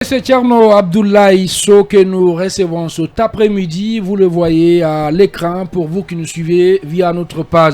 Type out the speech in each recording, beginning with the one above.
C'est Tcherno Abdoulaye So que nous recevons cet après-midi. Vous le voyez à l'écran pour vous qui nous suivez via notre page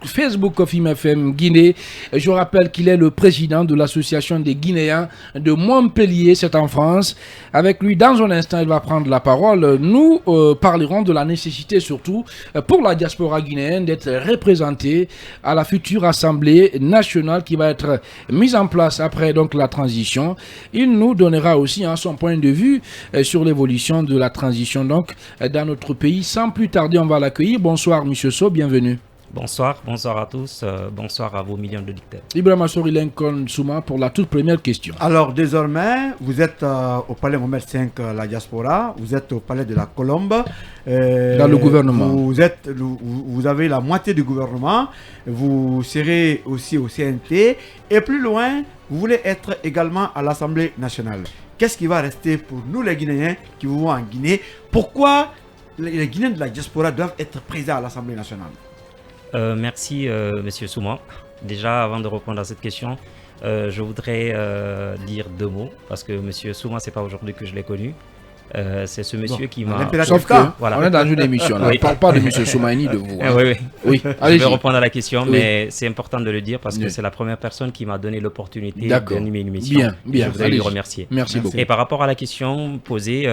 Facebook of IMFM Guinée. Je rappelle qu'il est le président de l'association des Guinéens de Montpellier, c'est en France. Avec lui, dans un instant, il va prendre la parole. Nous parlerons de la nécessité surtout pour la diaspora guinéenne d'être représentée à la future Assemblée nationale qui va être mise en place après donc la transition. Il nous donnera aussi son point de vue sur l'évolution de la transition donc dans notre pays. Sans plus tarder, on va l'accueillir. Bonsoir Monsieur So, bienvenue. Bonsoir à tous, bonsoir à vos millions de dictateurs. Ibrahima Sori Lincoln Souma pour la toute première question. Alors désormais, vous êtes au palais Mohamed V, la diaspora, vous êtes au palais de la Colombe. Dans le gouvernement. Vous avez la moitié du gouvernement, vous serez aussi au CNT et plus loin, vous voulez être également à l'Assemblée nationale. Qu'est-ce qui va rester pour nous les Guinéens qui vivons en Guinée? Pourquoi les Guinéens de la diaspora doivent être présents à l'Assemblée nationale? Merci Monsieur Souma. Déjà avant de répondre à cette question, je voudrais dire deux mots parce que Monsieur Souma, c'est pas aujourd'hui que je l'ai connu. C'est ce monsieur qui m'a... Sauf que voilà. On est dans une émission, on ne parle pas de M. Souma ni de vous. Hein. Oui. Je vais répondre à la question, mais c'est important de le dire parce que c'est la première personne qui m'a donné l'opportunité d'animer une émission. Bien. Je voudrais lui remercier. Merci beaucoup. Et par rapport à la question posée,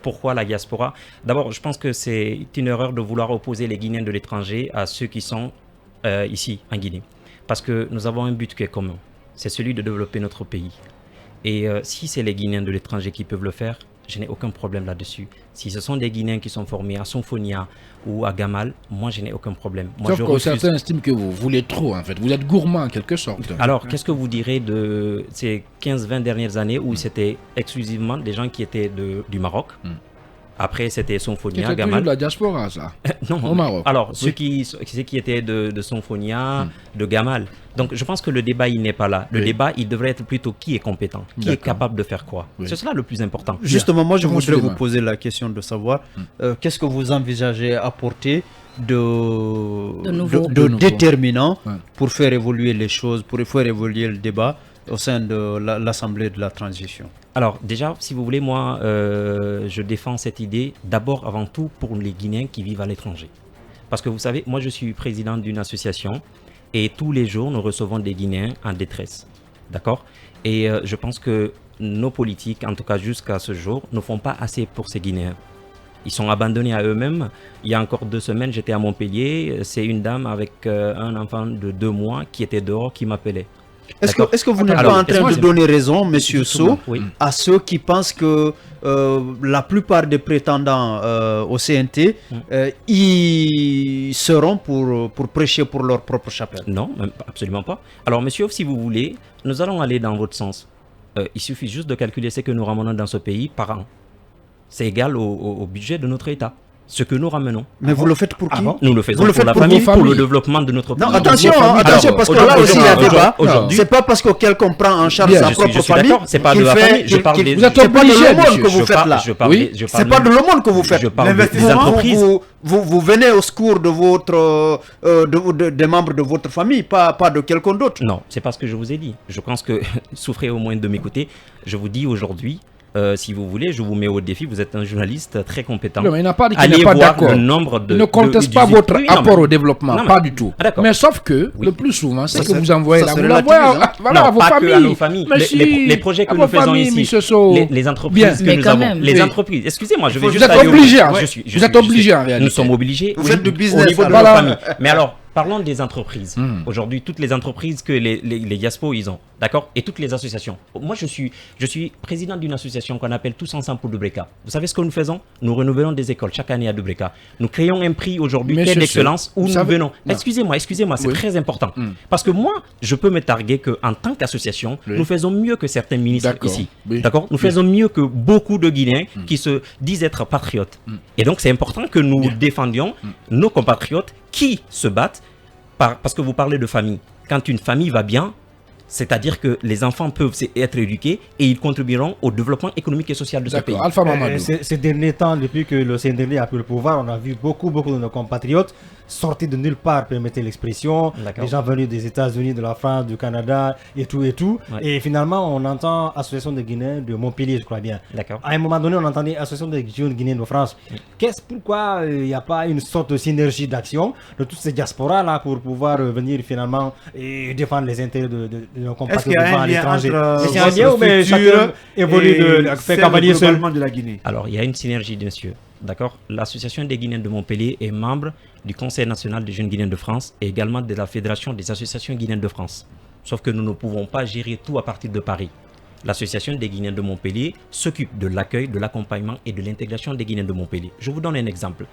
pourquoi la diaspora? D'abord, je pense que c'est une erreur de vouloir opposer les Guinéens de l'étranger à ceux qui sont ici, en Guinée. Parce que nous avons un but qui est commun, c'est celui de développer notre pays. Et si c'est les Guinéens de l'étranger qui peuvent le faire, je n'ai aucun problème là-dessus. Si ce sont des Guinéens qui sont formés à Sonfonia ou à Gamal, moi je n'ai aucun problème. Moi, sauf que certains estiment que vous voulez trop en fait. Vous êtes gourmand en quelque sorte. Alors, qu'est-ce que vous direz de ces 15-20 dernières années où c'était exclusivement des gens qui étaient du Maroc? Après, c'était Sonfonia, Gamal. Gamal. De la diaspora, ça. Non, au Maroc. Alors, ceux qui étaient de Sonfonia, de Gamal. Donc, je pense que le débat, il n'est pas là. Le débat, il devrait être plutôt qui est compétent, qui est capable de faire quoi. C'est cela le plus important. Justement, moi, je voudrais vous poser la question de savoir qu'est-ce que vous envisagez apporter de déterminant pour faire évoluer les choses, pour faire évoluer le débat au sein de l'Assemblée de la transition. Alors déjà, si vous voulez, moi, je défends cette idée d'abord, avant tout, pour les Guinéens qui vivent à l'étranger. Parce que vous savez, moi je suis président d'une association et tous les jours, nous recevons des Guinéens en détresse. D'accord? Et je pense que nos politiques, en tout cas jusqu'à ce jour, ne font pas assez pour ces Guinéens. Ils sont abandonnés à eux-mêmes. Il y a encore 2 semaines, j'étais à Montpellier. C'est une dame avec un enfant de 2 mois qui était dehors qui m'appelait. Est-ce que vous n'êtes pas en train de donner raison, Monsieur So, à ceux qui pensent que la plupart des prétendants au CNT, ils seront pour prêcher pour leur propre chapelle? Non, absolument pas. Alors, monsieur, si vous voulez, nous allons aller dans votre sens. Il suffit juste de calculer ce que nous ramenons dans ce pays par an. C'est égal au budget de notre État. Ce que nous ramenons. Mais vous le faites pour qui? Nous le faisons pour la famille, pour le développement de notre pays. Non, attention, parce que là aussi il y a débat. C'est pas parce que quelqu'un prend en charge sa propre famille. C'est pas de la famille, je parle des... Vous êtes obligé, que vous faites là. C'est pas de l'aumône que vous faites. L'investissement, vous venez au secours de des membres de votre famille, pas de quelqu'un d'autre. Non, c'est pas ce que je vous ai dit. Je pense que, souffrez au moins de m'écouter, je vous dis aujourd'hui, si vous voulez, je vous mets au défi. Vous êtes un journaliste très compétent. Non, mais il n'a pas dit qu'il n'est n'est pas d'accord. Il ne conteste pas votre apport au développement, pas du tout. Mais sauf que, le plus souvent, c'est que vous envoyez là, vous l'envoyez à vos familles. À nos familles. Les projets que nous faisons ici, les entreprises que nous avons. Les entreprises, excusez-moi, je vais juste aller au bout. Vous êtes obligé en réalité. Nous sommes obligés. Vous faites du business au niveau de nos familles. Mais alors, parlons des entreprises. Aujourd'hui, toutes les entreprises que les diaspos, ils ont, d'accord? Et toutes les associations. Moi, je suis président d'une association qu'on appelle Tous Ensemble pour Doubreka. Vous savez ce que nous faisons? Nous renouvelons des écoles chaque année à Doubreka. Nous créons un prix aujourd'hui qui est d'excellence où nous venons. Excusez-moi, c'est très important. Parce que moi, je peux me targuer qu'en tant qu'association, nous faisons mieux que certains ministres ici. D'accord? Nous faisons mieux que beaucoup de Guinéens qui se disent être patriotes. Et donc, c'est important que nous défendions nos compatriotes qui se battent parce que vous parlez de famille. Quand une famille va bien, c'est-à-dire que les enfants peuvent être éduqués et ils contribueront au développement économique et social de ce pays. Alpha Mamadou. Ces derniers temps, depuis que le CNDD a pris le pouvoir, on a vu beaucoup de nos compatriotes sortis de nulle part, permettez l'expression, des gens venus des États-Unis, de la France, du Canada et tout. Ouais. Et finalement, on entend Association des Guinéens de Montpellier, je crois bien. À un moment donné, on entendait Association des jeunes Guinéens de France. Pourquoi il n'y a pas une sorte de synergie d'action de toutes ces diasporas-là pour pouvoir venir finalement et défendre les intérêts de nos compatriotes à l'étranger? C'est un lien ou mais chacun évolue fait cavalier seulement de la Guinée? Alors, il y a une synergie, bien sûr. D'accord. L'Association des Guinéens de Montpellier est membre du Conseil national des jeunes Guinéens de France et également de la Fédération des associations guinéennes de France. Sauf que nous ne pouvons pas gérer tout à partir de Paris. L'Association des Guinéens de Montpellier s'occupe de l'accueil, de l'accompagnement et de l'intégration des Guinéens de Montpellier. Je vous donne un exemple.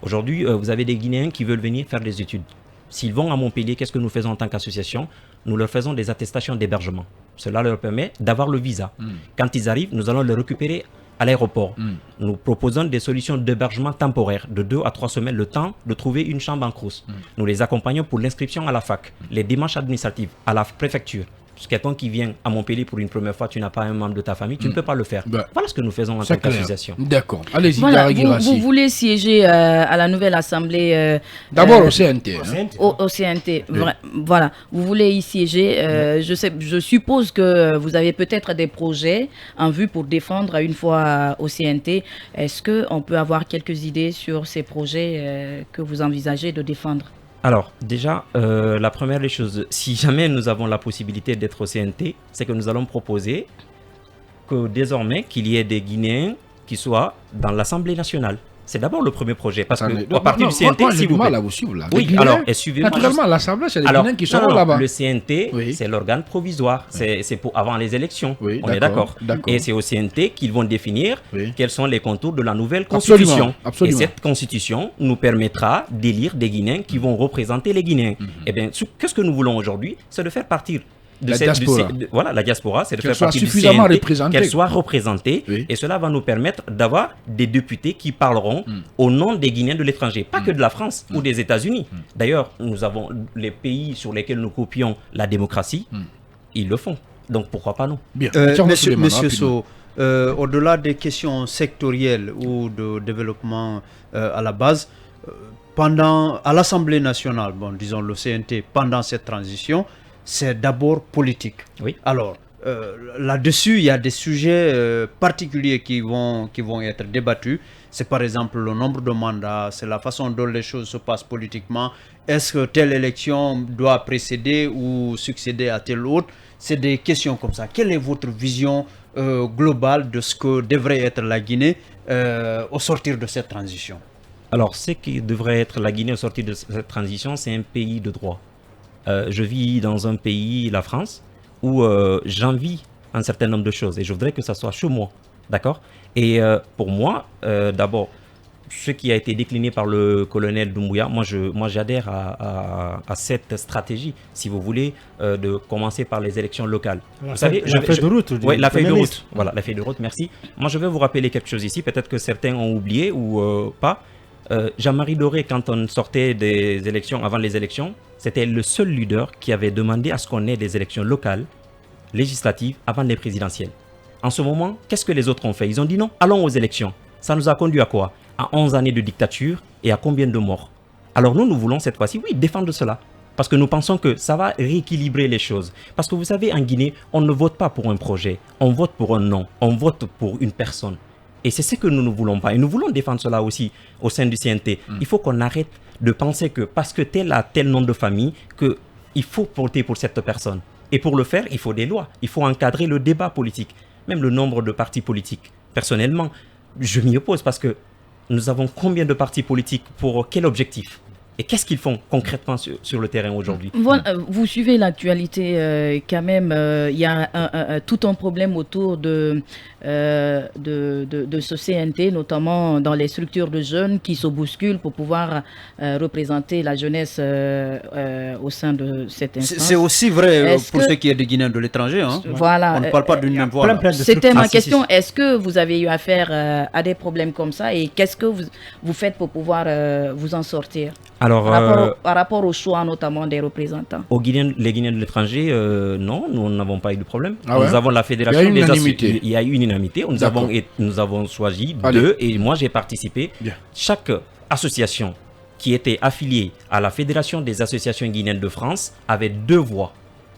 Aujourd'hui, vous avez des Guinéens qui veulent venir faire des études. S'ils vont à Montpellier, qu'est-ce que nous faisons en tant qu'association? Nous leur faisons des attestations d'hébergement. Cela leur permet d'avoir le visa. Quand ils arrivent, nous allons les récupérer à l'aéroport. Nous proposons des solutions d'hébergement temporaire de 2 à 3 semaines, le temps de trouver une chambre en crous. Nous les accompagnons pour l'inscription à la fac, les démarches administratives, à la préfecture. Quelqu'un qui vient à Montpellier pour une première fois, tu n'as pas un membre de ta famille, tu ne peux pas le faire. Voilà ce que nous faisons en tant qu'association. D'accord. Allez-y, voilà, vous voulez siéger à la nouvelle assemblée. D'abord au CNT. Au CNT. Oui. Voilà, vous voulez y siéger. Je suppose que vous avez peut-être des projets en vue pour défendre une fois au CNT. Est-ce qu'on peut avoir quelques idées sur ces projets que vous envisagez de défendre? Alors, déjà, la première des choses, si jamais nous avons la possibilité d'être au CNT, c'est que nous allons proposer que désormais, qu'il y ait des Guinéens qui soient dans l'Assemblée nationale. C'est d'abord le premier projet. Parce que à partir du CNT, si vous mal à vous suivre là. Oui, alors, suivez-moi. Naturellement, l'Assemblée, c'est les Guinéens qui sont là-bas. Le CNT, c'est l'organe provisoire. C'est pour avant les élections. Oui, on est d'accord. Et c'est au CNT qu'ils vont définir quels sont les contours de la nouvelle constitution. Absolument. Et cette constitution nous permettra d'élire des Guinéens qui vont représenter les Guinéens. Eh bien, qu'est-ce que nous voulons aujourd'hui? C'est de faire partir la diaspora. Voilà, la diaspora, c'est de faire partie du CNT, qu'elle soit représentée. Et cela va nous permettre d'avoir des députés qui parleront au nom des Guinéens de l'étranger, pas que de la France ou des États-Unis. D'ailleurs, nous avons les pays sur lesquels nous copions la démocratie, ils le font. Donc pourquoi pas nous? Bien. Monsieur Sow, au-delà des questions sectorielles ou de développement à la base, à l'Assemblée nationale, disons le CNT, pendant cette transition, c'est d'abord politique. Oui. Alors, là-dessus, il y a des sujets particuliers qui vont être débattus. C'est par exemple le nombre de mandats, c'est la façon dont les choses se passent politiquement. Est-ce que telle élection doit précéder ou succéder à telle autre? C'est des questions comme ça. Quelle est votre vision globale de ce que devrait être la Guinée au sortir de cette transition? Alors, ce qui devrait être la Guinée au sortir de cette transition, c'est un pays de droit. Je vis dans un pays, la France, où j'envie un certain nombre de choses et je voudrais que ça soit chez moi, d'accord? Et pour moi, d'abord, ce qui a été décliné par le colonel Doumbouya, moi j'adhère à cette stratégie, si vous voulez, de commencer par les élections locales. Vous savez, la feuille de route. Oui, la feuille de route. Voilà, la feuille de route, merci. Moi, je vais vous rappeler quelque chose ici, peut-être que certains ont oublié ou pas. Jean-Marie Doré, quand on sortait des élections, avant les élections, c'était le seul leader qui avait demandé à ce qu'on ait des élections locales, législatives, avant les présidentielles. En ce moment, qu'est-ce que les autres ont fait? Ils ont dit non, allons aux élections. Ça nous a conduit à quoi? À 11 années de dictature et à combien de morts? Alors nous voulons cette fois-ci, oui, défendre cela. Parce que nous pensons que ça va rééquilibrer les choses. Parce que vous savez, en Guinée, on ne vote pas pour un projet, on vote pour un nom, on vote pour une personne. Et c'est ce que nous ne voulons pas. Et nous voulons défendre cela aussi au sein du CNT. Il faut qu'on arrête de penser que parce que tel a tel nom de famille, qu'il faut voter pour cette personne. Et pour le faire, il faut des lois. Il faut encadrer le débat politique. Même le nombre de partis politiques. Personnellement, je m'y oppose parce que nous avons combien de partis politiques pour quel objectif? Et qu'est-ce qu'ils font concrètement sur le terrain aujourd'hui? Vous suivez l'actualité quand même. Il y a tout un problème autour de ce CNT, notamment dans les structures de jeunes qui se bousculent pour pouvoir représenter la jeunesse au sein de cette instance. C'est aussi vrai pour ceux qui sont des Guinéens de l'étranger. Hein. Voilà. On ne parle pas d'une même voix. C'était ma question. Est-ce que vous avez eu affaire à des problèmes comme ça et qu'est-ce que vous faites pour pouvoir vous en sortir? Alors, par rapport au choix notamment des représentants. Les Guinéens de l'étranger, non, nous n'avons pas eu de problème. Ah ouais? Nous avons la fédération. Il y a eu une unanimité. Nous avons choisi deux et moi j'ai participé. Bien. Chaque association qui était affilié à la Fédération des associations guinéennes de France avait 2 voix.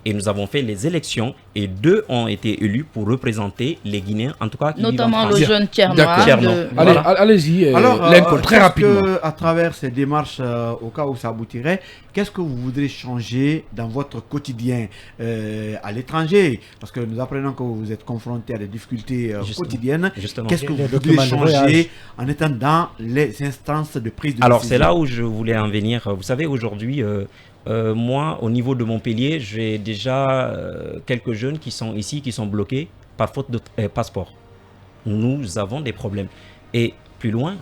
Et nous avons fait les élections et 2 ont été élus pour représenter les Guinéens, en tout cas qui notamment vivent en le France. jeune Tchernois. Voilà. Allez-y, Alors, très rapidement. À travers ces démarches, au cas où ça aboutirait, qu'est-ce que vous voudrez changer dans votre quotidien à l'étranger? Parce que nous apprenons que vous êtes confronté à des difficultés quotidiennes. Qu'est-ce que vous voudrez changer en étant dans les instances de prise de décision? Alors, c'est là où je voulais en venir. Vous savez, aujourd'hui, moi, au niveau de Montpellier, j'ai déjà quelques jeunes qui sont ici, qui sont bloqués par faute de passeport. Nous avons des problèmes. Et plus loin,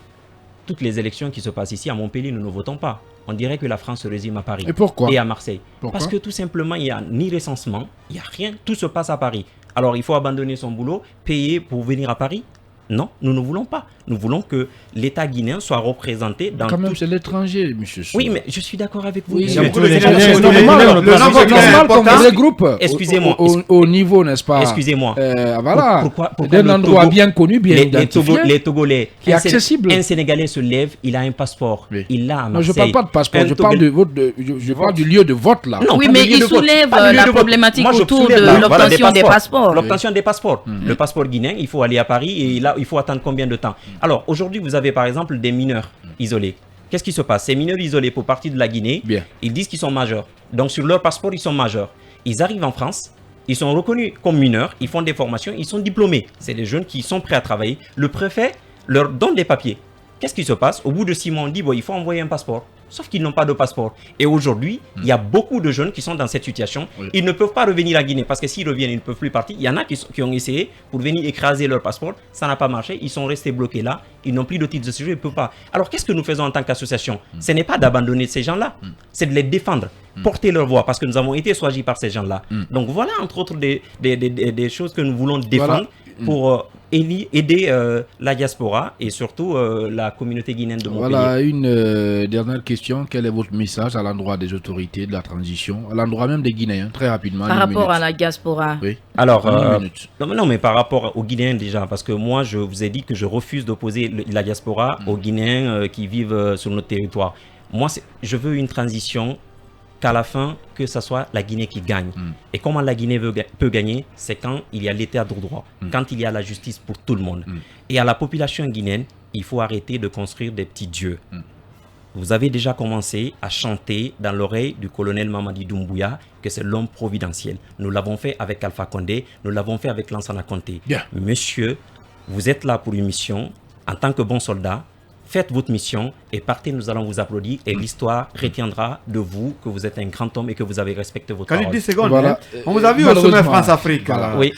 toutes les élections qui se passent ici à Montpellier, nous ne votons pas. On dirait que la France se résume à Paris. Et pourquoi? Et à Marseille. Pourquoi? Parce que tout simplement, il n'y a ni recensement, il n'y a rien. Tout se passe à Paris. Alors, il faut abandonner son boulot, payer pour venir à Paris? Non, nous ne voulons pas. Nous voulons que l'État guinéen soit représenté dans... Quand même, c'est l'étranger, monsieur. Oui, mais je suis d'accord avec vous. Oui, monsieur. c'est normal qu'on regroupe. Excusez-moi. Au niveau, n'est-ce pas? Excusez-moi. Voilà. Pourquoi d'un endroit bien connu, bien identifié. Les Togolais, qui est accessible. Un Sénégalais se lève, il a un passeport. Oui. Il l'a à Marseille. Non, je ne parle pas de passeport, je parle du lieu de vote là. Non, oui, mais il soulève la problématique autour de l'obtention des passeports. L'obtention des passeports. Le passeport guinéen, il faut aller à Paris et là, il faut attendre combien de temps? Alors, aujourd'hui, vous avez par exemple des mineurs isolés. Qu'est-ce qui se passe? Ces mineurs isolés pour partie de la Guinée, ils disent qu'ils sont majeurs. Donc, sur leur passeport, ils sont majeurs. Ils arrivent en France, ils sont reconnus comme mineurs, ils font des formations, ils sont diplômés. C'est des jeunes qui sont prêts à travailler. Le préfet leur donne des papiers. Qu'est-ce qui se passe? Au bout de 6 mois, on dit bon, il faut envoyer un passeport. Sauf qu'ils n'ont pas de passeport. Et aujourd'hui, il y a beaucoup de jeunes qui sont dans cette situation. Oui. Ils ne peuvent pas revenir à Guinée parce que s'ils reviennent, ils ne peuvent plus partir. Il y en a qui ont essayé pour venir écraser leur passeport. Ça n'a pas marché. Ils sont restés bloqués là. Ils n'ont plus de titre de séjour. Ils ne peuvent pas. Alors, qu'est-ce que nous faisons en tant qu'association? Ce n'est pas d'abandonner ces gens-là. C'est de les défendre, porter leur voix parce que nous avons été choisis par ces gens-là. Donc, voilà, entre autres, des choses que nous voulons défendre pour aider la diaspora et surtout la communauté guinéenne de Montpellier. Voilà une dernière question. Quel est votre message à l'endroit des autorités de la transition, à l'endroit même des Guinéens, très rapidement? Par rapport à la diaspora. Oui. Alors, non, mais par rapport aux Guinéens déjà, parce que moi, je vous ai dit que je refuse d'opposer la diaspora aux Guinéens qui vivent sur notre territoire. Moi, je veux une transition qu'à la fin, que ce soit la Guinée qui gagne. Et comment la Guinée peut gagner? C'est quand il y a l'état de droit, quand il y a la justice pour tout le monde. Et à la population guinéenne, il faut arrêter de construire des petits dieux. Vous avez déjà commencé à chanter dans l'oreille du colonel Mamadi Doumbouya que c'est l'homme providentiel. Nous l'avons fait avec Alpha Condé, nous l'avons fait avec Lansana Conté. Monsieur, vous êtes là pour une mission en tant que bon soldat. Faites votre mission et partez, nous allons vous applaudir et l'histoire retiendra de vous que vous êtes un grand homme et que vous avez respecté votre parole. 10 secondes, voilà. On vous a vu au sommet France-Afrique. Voilà. Oui.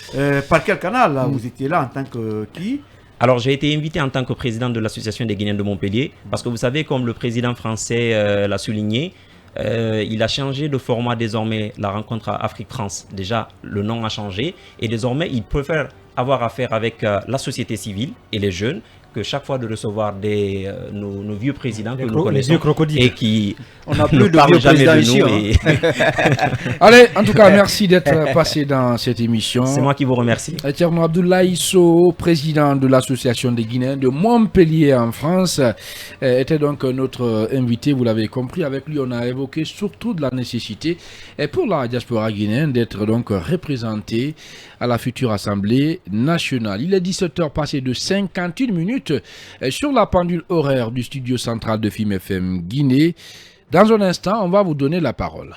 Par quel canal là, vous étiez là en tant que qui? Alors, j'ai été invité en tant que président de l'Association des Guinéens de Montpellier parce que vous savez, comme le président français l'a souligné, il a changé de format désormais, la rencontre à Afrique-France. Déjà, le nom a changé et désormais, il préfère avoir affaire avec la société civile et les jeunes que chaque fois de recevoir nos vieux présidents que nous connaissons et qui ne parlent jamais de nous. Allez, en tout cas, merci d'être passé dans cette émission. C'est moi qui vous remercie. Tchernois Abdoulaye Sow, président de l'Association des Guinéens de Montpellier en France, était donc notre invité, vous l'avez compris. Avec lui, on a évoqué surtout de la nécessité pour la diaspora guinéenne d'être donc représentée à la future Assemblée nationale. Il est 17h passé de 51 minutes sur la pendule horaire du studio central de FIM FM Guinée. Dans un instant, on va vous donner la parole.